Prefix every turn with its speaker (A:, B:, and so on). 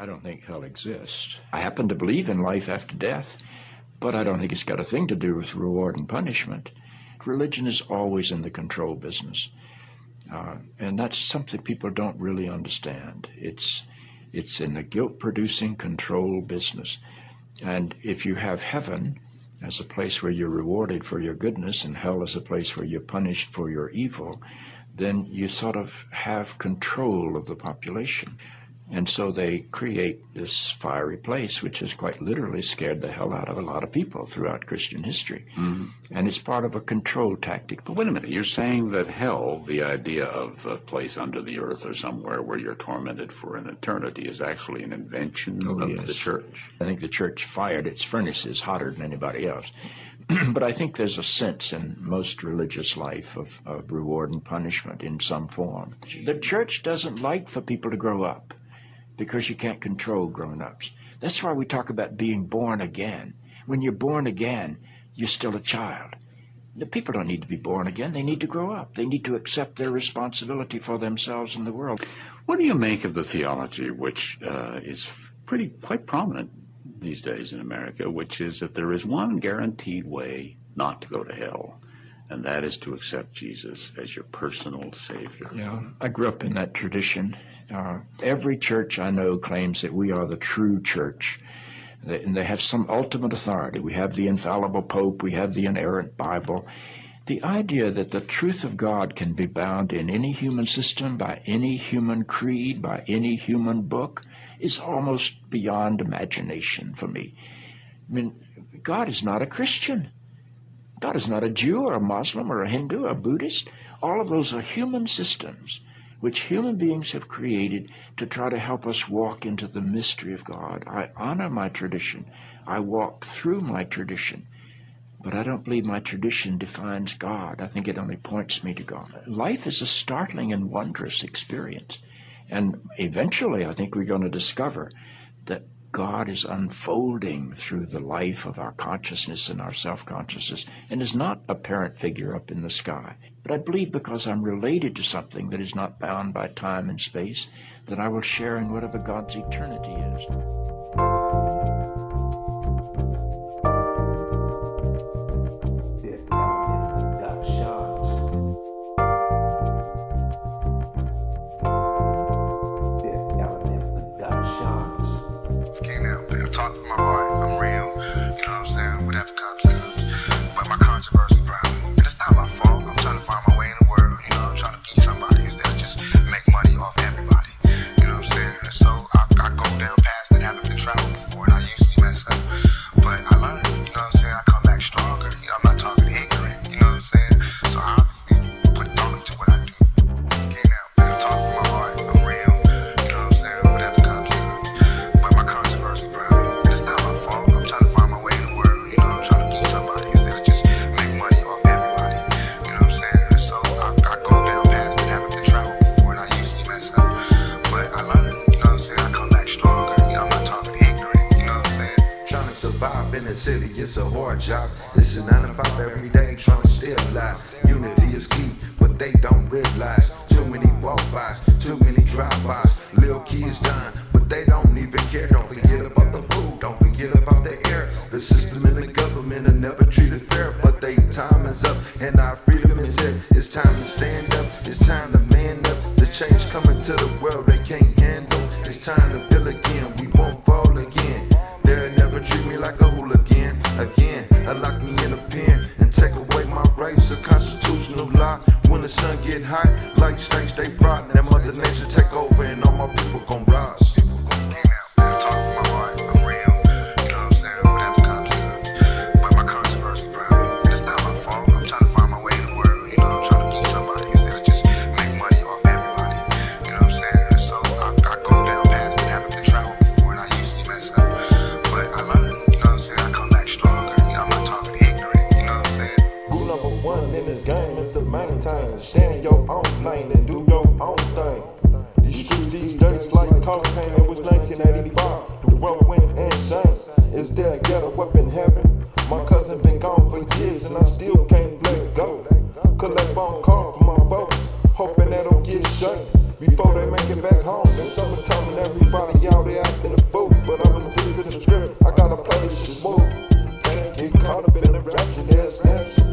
A: I don't think hell exists. I happen to believe in life after death, but I don't think it's got a thing to do with reward and punishment. Religion is always in the control business. And that's something people don't really understand. It's in the guilt-producing control business. And if you have heaven as a place where you're rewarded for your goodness and hell as a place where you're punished for your evil, then you sort of have control of the population. And so they create this fiery place, which has quite literally scared the hell out of a lot of people throughout Christian history. Mm-hmm. And it's part of a control tactic.
B: But wait a minute, you're saying that hell, the idea of a place under the earth or somewhere where you're tormented for an eternity, is actually an invention of the church?
A: I think the church fired its furnaces hotter than anybody else. But I think there's a sense in most religious life of reward and punishment in some form. The church doesn't like for people to grow up, because you can't control grown-ups. That's why we talk about being born again. When you're born again, you're still a child. The people don't need to be born again. They need to grow up. They need to accept their responsibility for themselves and the world.
B: What do you make of the theology, which is quite prominent these days in America, which is that there is one guaranteed way not to go to hell, and that is to accept Jesus as your personal Savior?
A: Yeah, I grew up in that tradition. Every church I know claims that we are the true church, and they have some ultimate authority. We have the infallible Pope, we have the inerrant Bible. The idea that the truth of God can be bound in any human system, by any human creed, by any human book, is almost beyond imagination for me. I mean, God is not a Christian. God is not a Jew or a Muslim or a Hindu or a Buddhist. All of those are human systems which human beings have created to try to help us walk into the mystery of God. I honor my tradition. I walk through my tradition. But I don't believe my tradition defines God. I think it only points me to God. Life is a startling and wondrous experience. And eventually, I think we're going to discover that God is unfolding through the life of our consciousness and our self-consciousness, and is not a parent figure up in the sky. But I believe because I'm related to something that is not bound by time and space, that I will share in whatever God's eternity is.
C: It's a hard job. This is 9 to 5 every day, trying to stay alive. Unity is key, but they don't realize. Too many walk-bys, too many drive-bys. Little kids dying, but they don't even care. Don't forget about the food, don't forget about the air. The system and the government are never treated fair, but they time is up, and our freedom is here. It's time to stand up, it's time to man up. The change coming to the world they can't handle. It's time to build again, we won't fall again. They'll never treat me like a hooligan again. Lock me in a pen and take away my rights. A constitutional law. When the sun get hot, like snakes they brought. That Mother Nature take over and all my people gon' rise.
D: Stand in your own lane and do your own thing. These streets these days like cocaine. It was 1985. The world went insane. Is there a ghetto up in heaven? My cousin been gone for years and I still can't let go. Collect phone calls from my folks, hoping they don't get shut before they make it back home. In summertime and everybody out there acting caught up in a rapture, there's nothing.